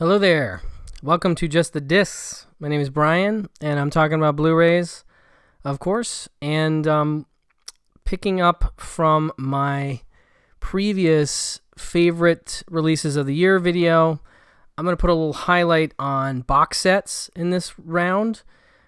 Hello there. Welcome to Just the Discs. My name is Brian, and I'm talking about Blu-rays, of course, and picking up from my previous favorite releases of the year video. I'm going to put a little highlight on box sets in this round,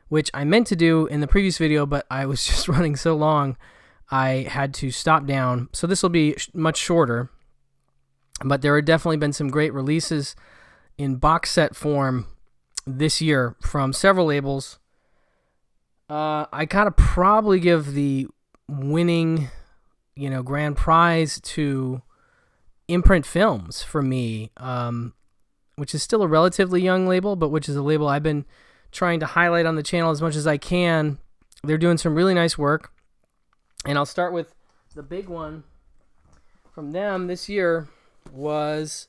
which I meant to do in the previous video, but I was just running so long, I had to stop down. So this will be much shorter, but there have definitely been some great releases in box set form this year from several labels. I gotta probably give the winning, grand prize to Imprint Films for me, which is still a relatively young label, but which is a label I've been trying to highlight on the channel as much as I can. They're doing some really nice work, and I'll start with the big one from them this year was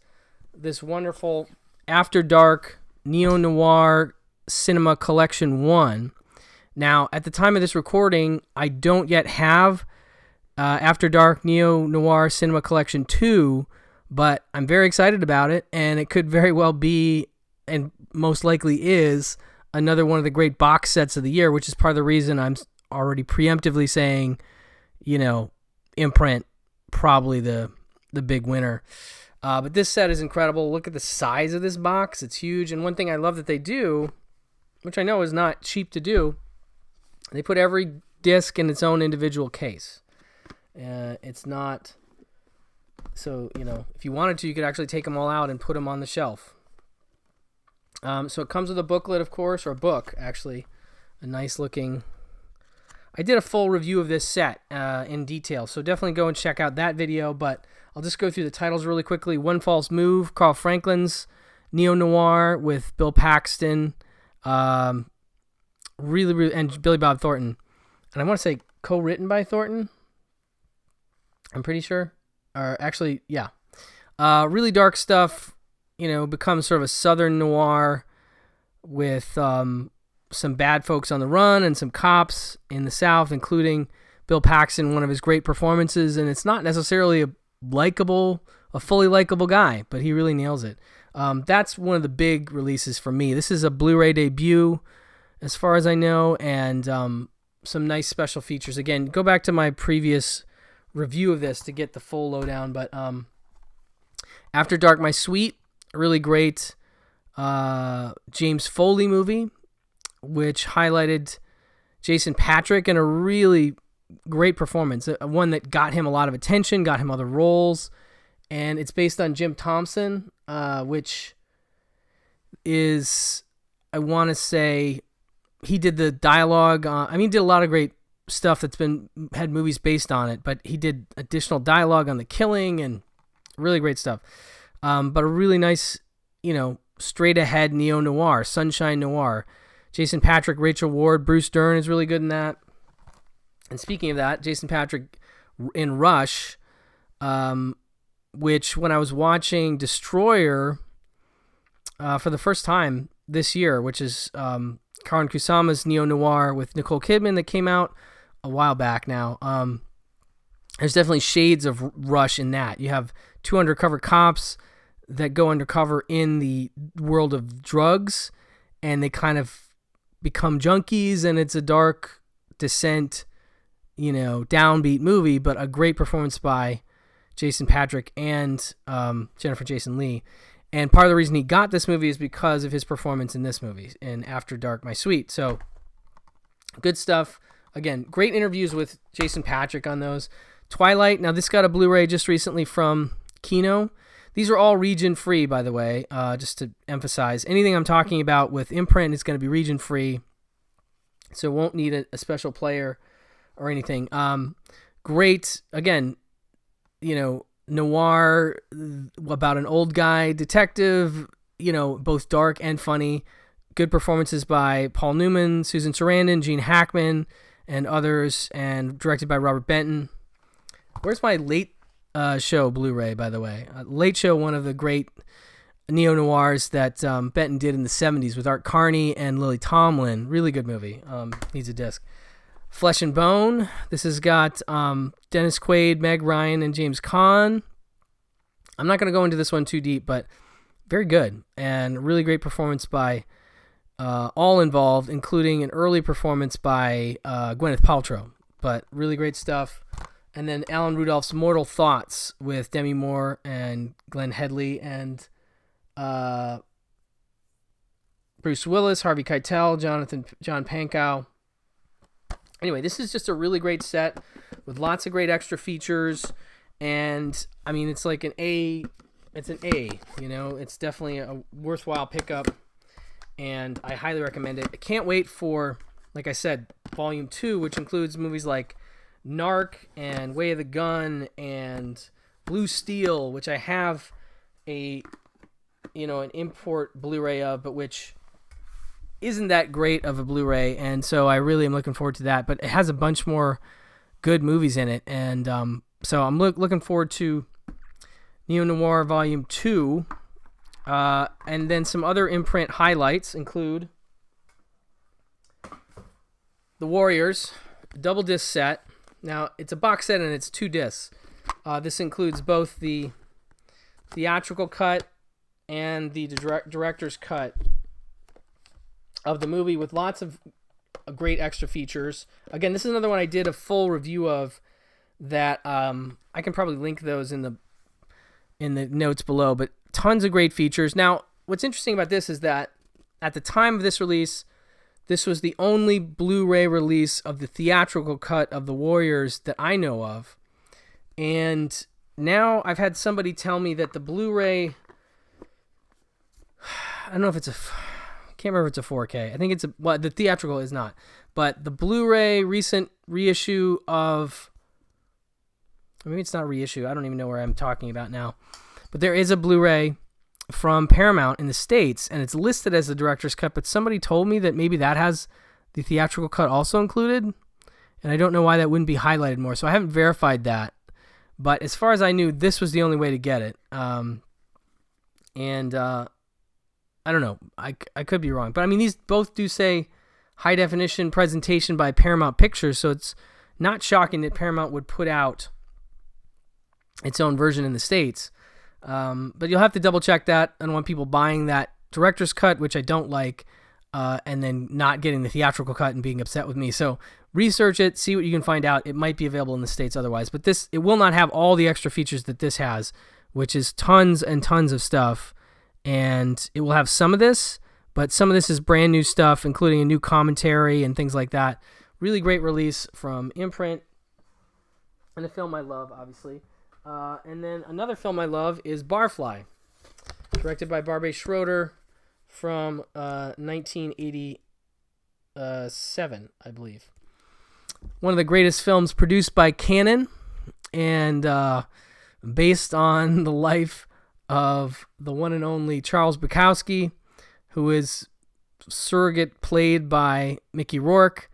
this wonderful After Dark Neo-Noir Cinema Collection 1. Now, at the time of this recording, I don't yet have After Dark Neo-Noir Cinema Collection 2, but I'm very excited about it, and it could very well be, and most likely is, another one of the great box sets of the year, which is part of the reason I'm already preemptively saying, Imprint, probably the big winner. But this set is incredible. Look at the size of this box. It's huge. And one thing I love that they do, which I know is not cheap to do, they put every disc in its own individual case. It's not... So, if you wanted to, you could actually take them all out and put them on the shelf. So it comes with a booklet, of course, or a book, actually. A nice looking... I did a full review of this set in detail, so definitely go and check out that video, but I'll just go through the titles really quickly. One False Move, Carl Franklin's Neo-Noir with Bill Paxton, really, and Billy Bob Thornton. And I want to say co-written by Thornton, I'm pretty sure. Or actually, yeah. Really dark stuff, becomes sort of a southern noir with some bad folks on the run and some cops in the South, including Bill Paxton, one of his great performances. And it's not necessarily a fully likable guy, but he really nails it. That's one of the big releases for me. This is a Blu-ray debut, as far as I know, and some nice special features. Again, go back to my previous review of this to get the full lowdown. But After Dark, My Sweet, a really great James Foley movie, which highlighted Jason Patric in a really great performance, one that got him a lot of attention, got him other roles, and it's based on Jim Thompson, which is, I want to say, he did the dialogue. He did a lot of great stuff that's had movies based on it, but he did additional dialogue on The Killing and really great stuff. But a really nice, straight ahead neo-noir, sunshine noir. Jason Patric, Rachel Ward, Bruce Dern is really good in that. And speaking of that, Jason Patric in Rush, which when I was watching Destroyer for the first time this year, which is Karyn Kusama's neo-noir with Nicole Kidman that came out a while back now, there's definitely shades of Rush in that. You have two undercover cops that go undercover in the world of drugs, and they kind of become junkies, and it's a dark descent, downbeat movie, but a great performance by Jason Patric and Jennifer Jason Leigh. And part of the reason he got this movie is because of his performance in this movie, in After Dark, My Sweet. So, good stuff. Again, great interviews with Jason Patric on those. Twilight, now this got a Blu-ray just recently from Kino. These are all region-free, by the way, just to emphasize. Anything I'm talking about with Imprint is going to be region-free, so won't need a special player or anything. Great, again, noir about an old guy detective, both dark and funny. Good performances by Paul Newman, Susan Sarandon, Gene Hackman, and others, and directed by Robert Benton. Where's my Late Show Blu-ray, by the way? Late Show, one of the great neo-noirs that Benton did in the 70s with Art Carney and Lily Tomlin. Really good movie. Needs a disc. Flesh and Bone. This has got Dennis Quaid, Meg Ryan, and James Caan. I'm not going to go into this one too deep, but very good, and really great performance by all involved, including an early performance by Gwyneth Paltrow. But really great stuff. And then Alan Rudolph's Mortal Thoughts with Demi Moore and Glenn Headley and Bruce Willis, Harvey Keitel, John Pankow. Anyway, this is just a really great set with lots of great extra features. And, I mean, it's like an A. It's an A, you know. It's definitely a worthwhile pickup. And I highly recommend it. I can't wait for, like I said, Volume 2, which includes movies like Narc and Way of the Gun and Blue Steel, which I have an import Blu-ray of, but which isn't that great of a Blu-ray, and so I really am looking forward to that. But it has a bunch more good movies in it, and so I'm looking forward to Neo Noir Volume 2, and then some other imprint highlights include The Warriors, double disc set. Now, it's a box set and it's 2 discs. This includes both the theatrical cut and the director's cut of the movie with lots of great extra features. Again, this is another one I did a full review of that I can probably link those in the notes below, but tons of great features. Now, what's interesting about this is that at the time of this release, this was the only Blu-ray release of the theatrical cut of The Warriors that I know of. And now I've had somebody tell me that the Blu-ray, I don't know if it's can't remember if it's a 4K. I think the theatrical is not. But the Blu-ray recent reissue of, maybe it's not reissue. I don't even know where I'm talking about now. But there is a Blu-ray from Paramount in the States, and it's listed as the director's cut, but somebody told me that maybe that has the theatrical cut also included, and I don't know why that wouldn't be highlighted more, so I haven't verified that. But as far as I knew, this was the only way to get it. I don't know. I could be wrong. But I mean, these both do say high definition presentation by Paramount Pictures, so it's not shocking that Paramount would put out its own version in the States. But you'll have to double check that. I don't want people buying that director's cut, which I don't like, and then not getting the theatrical cut and being upset with me. So research it, see what you can find out. It might be available in the States otherwise, but it will not have all the extra features that this has, which is tons and tons of stuff. And it will have some of this, but some of this is brand new stuff, including a new commentary and things like that. Really great release from Imprint, and a film I love, obviously. And then another film I love is Barfly, directed by Barbet Schroeder from 1987, I believe. One of the greatest films produced by Canon, and based on the life of the one and only Charles Bukowski, who is surrogate played by Mickey Rourke.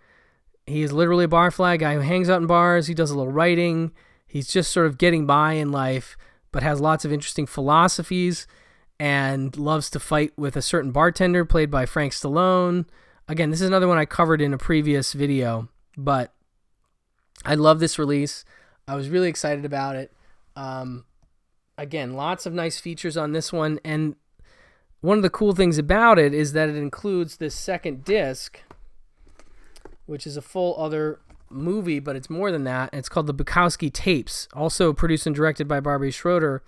He is literally a barfly, a guy who hangs out in bars. He does a little writing. He's just sort of getting by in life, but has lots of interesting philosophies and loves to fight with a certain bartender played by Frank Stallone. Again, this is another one I covered in a previous video, but I love this release. I was really excited about it. Again, lots of nice features on this one, and one of the cool things about it is that it includes this second disc, which is a full other movie, but it's more than that. It's called The Bukowski Tapes, also produced and directed by Barbet Schroeder,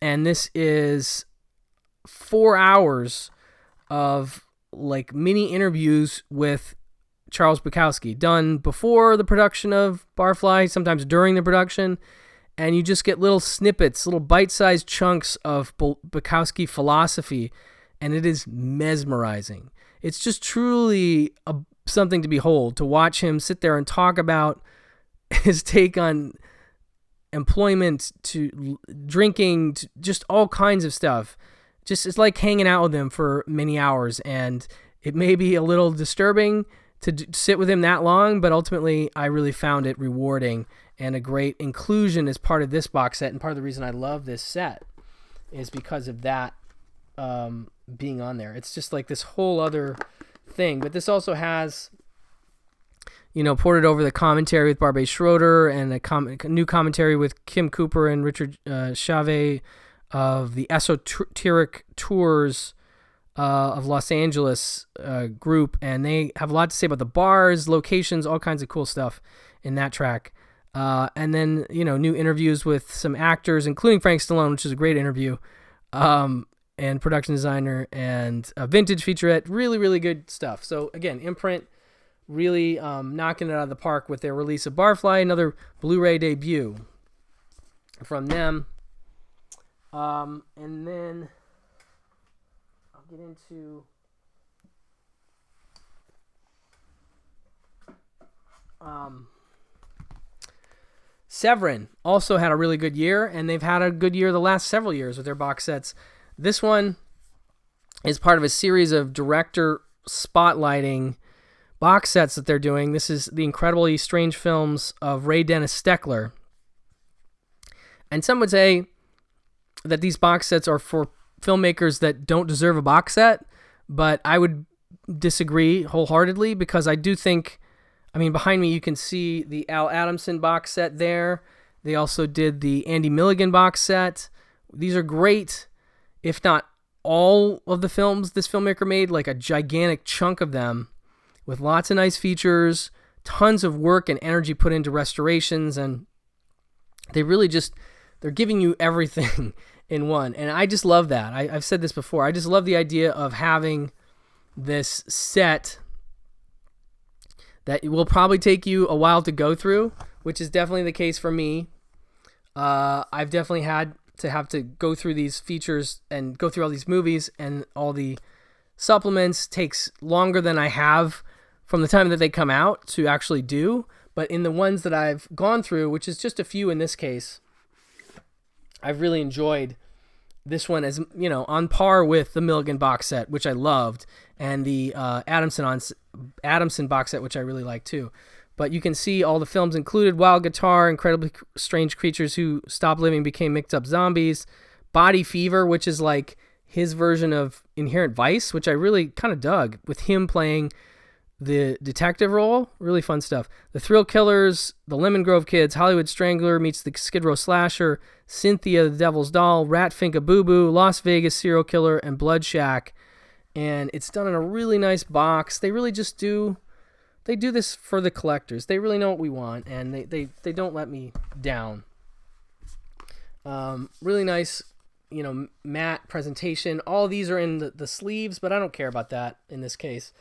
and this is 4 hours of like mini interviews with Charles Bukowski, done before the production of Barfly, sometimes during the production, and you just get little snippets, little bite-sized chunks of Bukowski philosophy, and it is mesmerizing. It's just truly something to behold, to watch him sit there and talk about his take on employment, to drinking, to just all kinds of stuff. Just it's like hanging out with him for many hours, and it may be a little disturbing to sit with him that long, but ultimately I really found it rewarding and a great inclusion as part of this box set, and part of the reason I love this set is because of that being on there. It's just like this whole other thing, but this also has, ported over the commentary with Barbet Schroeder and a new commentary with Kim Cooper and Richard Chavez of the Esoteric Tours of Los Angeles group, and they have a lot to say about the bars, locations, all kinds of cool stuff in that track. And then, new interviews with some actors, including Frank Stallone, which is a great interview, and production designer, and a vintage featurette. Really, really good stuff. So again, Imprint really knocking it out of the park with their release of Barfly, another Blu-ray debut from them. And then I'll get into Severin also had a really good year, and they've had a good year the last several years with their box sets. This one is part of a series of director spotlighting box sets that they're doing. This is the incredibly strange films of Ray Dennis Steckler. And some would say that these box sets are for filmmakers that don't deserve a box set, but I would disagree wholeheartedly, because I do think, behind me you can see the Al Adamson box set there. They also did the Andy Milligan box set. These are great, if not all of the films this filmmaker made, like a gigantic chunk of them, with lots of nice features, tons of work and energy put into restorations, and they're giving you everything in one. And I just love that. I've said this before. I just love the idea of having this set that will probably take you a while to go through, which is definitely the case for me. I've definitely had to have to go through these features and go through all these movies, and all the supplements takes longer than I have from the time that they come out to actually do. But in the ones that I've gone through, which is just a few in this case, I've really enjoyed this one as, on par with the Milligan box set, which I loved, and the Adamson box set, which I really like too. But you can see all the films included: Wild Guitar, Incredibly Strange Creatures Who Stopped Living Became Mixed Up Zombies, Body Fever, which is like his version of Inherent Vice, which I really kind of dug, with him playing the detective role. Really fun stuff. The Thrill Killers, The Lemon Grove Kids, Hollywood Strangler meets the Skid Row Slasher, Cynthia the Devil's Doll, Rat Finka Boo Boo, Las Vegas Serial Killer, and Blood Shack. And it's done in a really nice box. They really just do this for the collectors. They really know what we want, and they don't let me down. Really nice, matte presentation. All of these are in the sleeves, but I don't care about that in this case.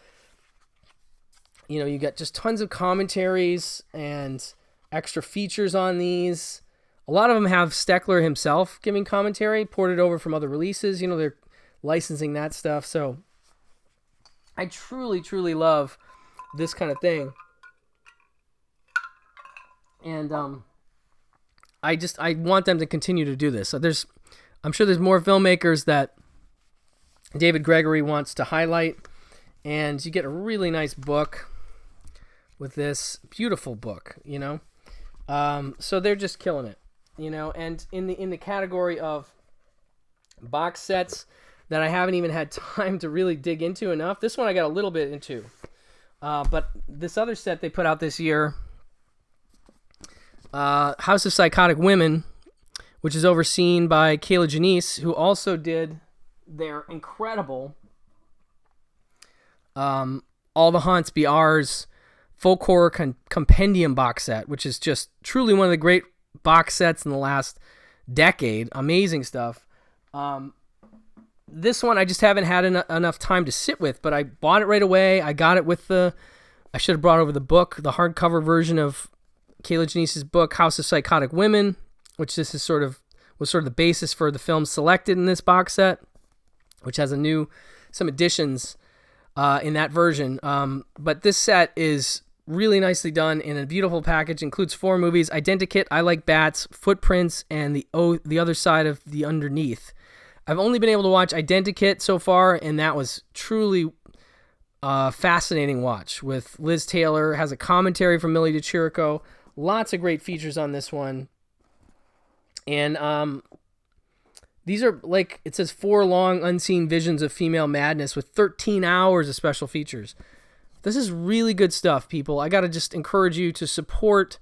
You got just tons of commentaries and extra features on these. A lot of them have Steckler himself giving commentary, ported over from other releases. They're licensing that stuff. So I truly, truly love this kind of thing. And I want them to continue to do this. So I'm sure there's more filmmakers that David Gregory wants to highlight, and you get a really nice book with this beautiful book, so they're just killing it, and in the category of box sets that I haven't even had time to really dig into enough, this one I got a little bit into, but this other set they put out this year, House of Psychotic Women, which is overseen by Kayla Janice, who also did their incredible All the Haunts Be Ours Folk Horror Compendium box set, which is just truly one of the great box sets in the last decade. Amazing stuff. This one I just haven't had enough time to sit with, but I bought it right away. I got it with I should have brought over the book, the hardcover version of Kayla Janice's book, House of Psychotic Women, which this is was sort of the basis for the films selected in this box set, which has some additions in that version. But this set is really nicely done in a beautiful package. Includes 4 movies: Identikit, I Like Bats, Footprints, and the Other Side of the Underneath. I've only been able to watch Identikit so far, and that was truly fascinating watch. With Liz Taylor, has a commentary from Millie DeChirico. Lots of great features on this one. And these are, like, it says 4 long unseen visions of female madness with 13 hours of special features. This is really good stuff, people. I got to just encourage you to support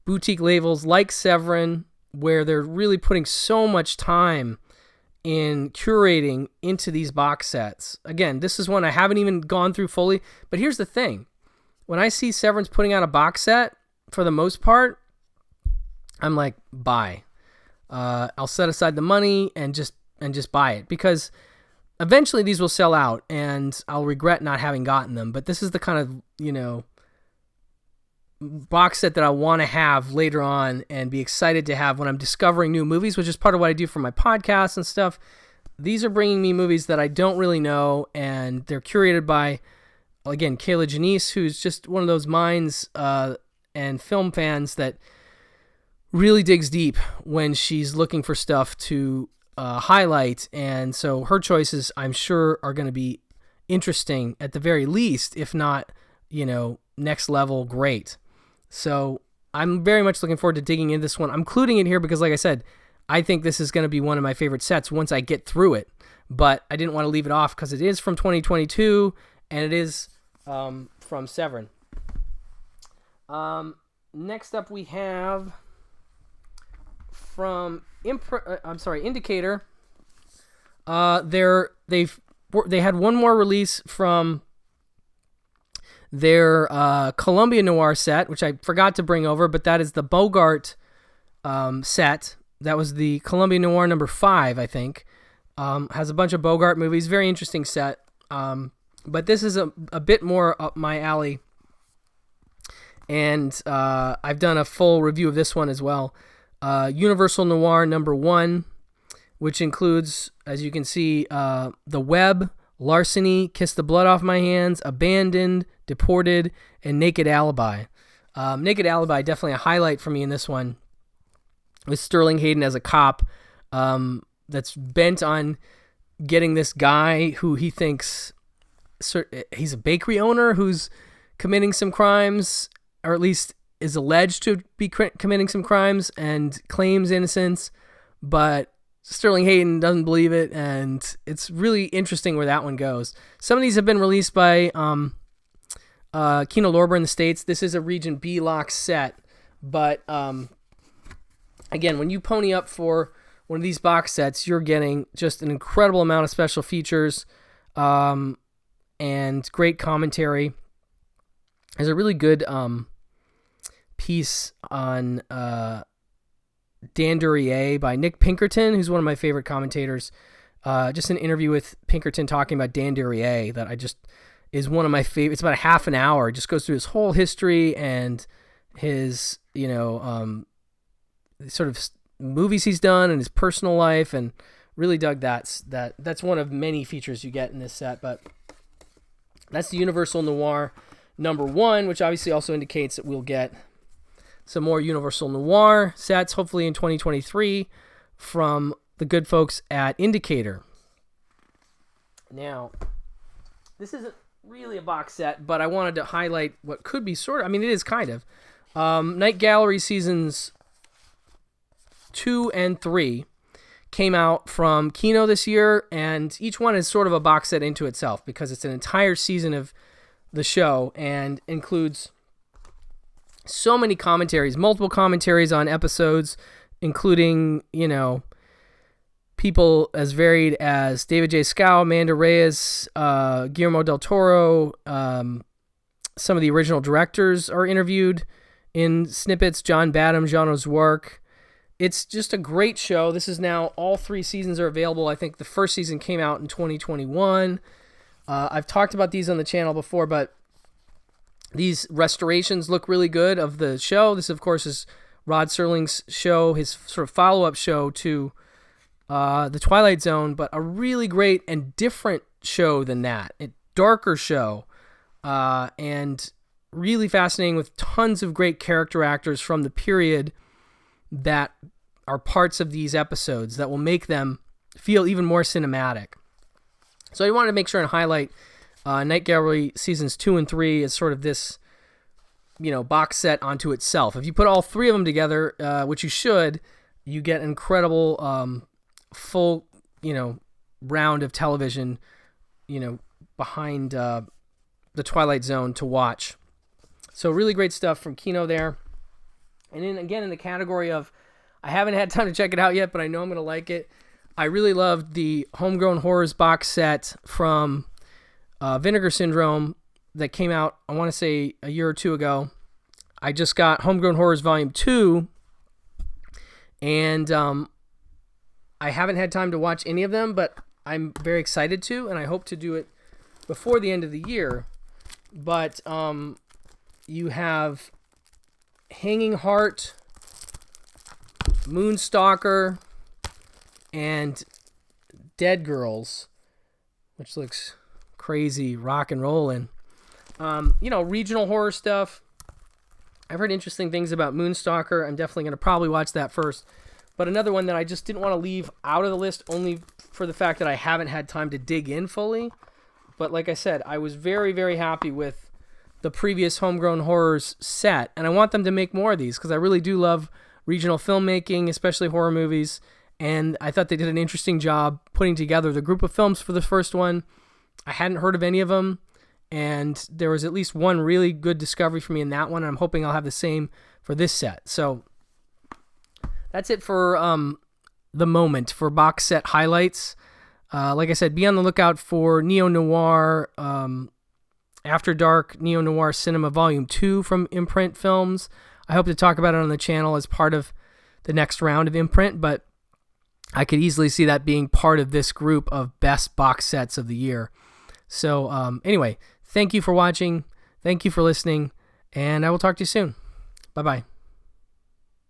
boutique labels like Severin, where they're really putting so much time in curating into these box sets. Again, this is one I haven't even gone through fully, but here's the thing. When I see Severance putting out a box set, for the most part, I'm like, buy. I'll set aside the money and just buy it, because eventually these will sell out and I'll regret not having gotten them. But this is the kind of, box set that I want to have later on and be excited to have when I'm discovering new movies, which is part of what I do for my podcast and stuff. These are bringing me movies that I don't really know, and they're curated by, again, Kayla Janice, who's just one of those minds and film fans that really digs deep when she's looking for stuff to highlight. And so her choices, I'm sure, are going to be interesting at the very least, if not, next level great. So I'm very much looking forward to digging into this one. I'm including it here because, like I said, I think this is going to be one of my favorite sets once I get through it. But I didn't want to leave it off because it is from 2022 and it is from Severin. Next up, we have from Indicator. They had one more release from their Columbia Noir set, which I forgot to bring over, but that is the Bogart set. That was the Columbia Noir number 5, I think. Has a bunch of Bogart movies. Very interesting set. But this is a bit more up my alley. And I've done a full review of this one as well. Universal Noir number 1, which includes, as you can see, The Web, Larceny, Kiss the Blood Off My Hands, Abandoned, Deported, and Naked Alibi. Naked Alibi, definitely a highlight for me in this one, with Sterling Hayden as a cop that's bent on getting this guy who he thinks he's a bakery owner who's committing some crimes, or at least is alleged to be committing some crimes, and claims innocence, but Sterling Hayden doesn't believe it, and it's really interesting where that one goes. Some of these have been released by Kino Lorber in the States. This is a Region B lock set, but again, when you pony up for one of these box sets, you're getting just an incredible amount of special features and great commentary. There's a really good piece on Dan Duryea by Nick Pinkerton, who's one of my favorite commentators. Just an interview with Pinkerton talking about Dan Duryea that is one of my favorite. It's about a half an hour. It just goes through his whole history and his, sort of movies he's done and his personal life, and really dug that. That's one of many features you get in this set, but that's the Universal Noir number 1, which obviously also indicates that we'll get some more Universal Noir sets, hopefully in 2023, from the good folks at Indicator. Now, this isn't really a box set, but I wanted to highlight what could be sort of, it is kind of. Night Gallery Seasons 2 and 3 came out from Kino this year, and each one is sort of a box set into itself because it's an entire season of the show and includes so many commentaries, multiple commentaries on episodes, including, people as varied as David J. Scow, Amanda Reyes, Guillermo del Toro. Some of the original directors are interviewed in snippets. John Badham, Jean O'Zwark. It's just a great show. This is now, all 3 seasons are available. I think the first season came out in 2021. I've talked about these on the channel before, but these restorations look really good of the show. This, of course, is Rod Serling's show, his sort of follow-up show to The Twilight Zone, but a really great and different show than that. A darker show, and really fascinating, with tons of great character actors from the period that are parts of these episodes that will make them feel even more cinematic. So I wanted to make sure and highlight Night Gallery Seasons 2 and 3 as sort of this, box set onto itself. If you put all 3 of them together, which you should, you get an incredible full, round of television, behind the Twilight Zone to watch. So really great stuff from Kino there. And then again, in the category of, I haven't had time to check it out yet, but I know I'm going to like it. I really loved the Homegrown Horrors box set from Vinegar Syndrome that came out, I want to say, a year or two ago. I just got Homegrown Horrors Volume 2, and I haven't had time to watch any of them, but I'm very excited to, and I hope to do it before the end of the year. But you have Hanging Heart, Moonstalker, and Dead Girls, which looks crazy rock and rollin'. Regional horror stuff. I've heard interesting things about Moonstalker. I'm definitely going to probably watch that first. But another one that I just didn't want to leave out of the list only for the fact that I haven't had time to dig in fully. But like I said, I was very, very happy with the previous Homegrown Horrors set. And I want them to make more of these because I really do love regional filmmaking, especially horror movies. And I thought they did an interesting job putting together the group of films for the first one. I hadn't heard of any of them. And there was at least one really good discovery for me in that one. I'm hoping I'll have the same for this set. So that's it for the moment for box set highlights. Like I said, be on the lookout for Neo-Noir, After Dark Neo-Noir Cinema Volume 2 from Imprint Films. I hope to talk about it on the channel as part of the next round of Imprint, but I could easily see that being part of this group of best box sets of the year. So anyway, thank you for watching. Thank you for listening, and I will talk to you soon. Bye-bye.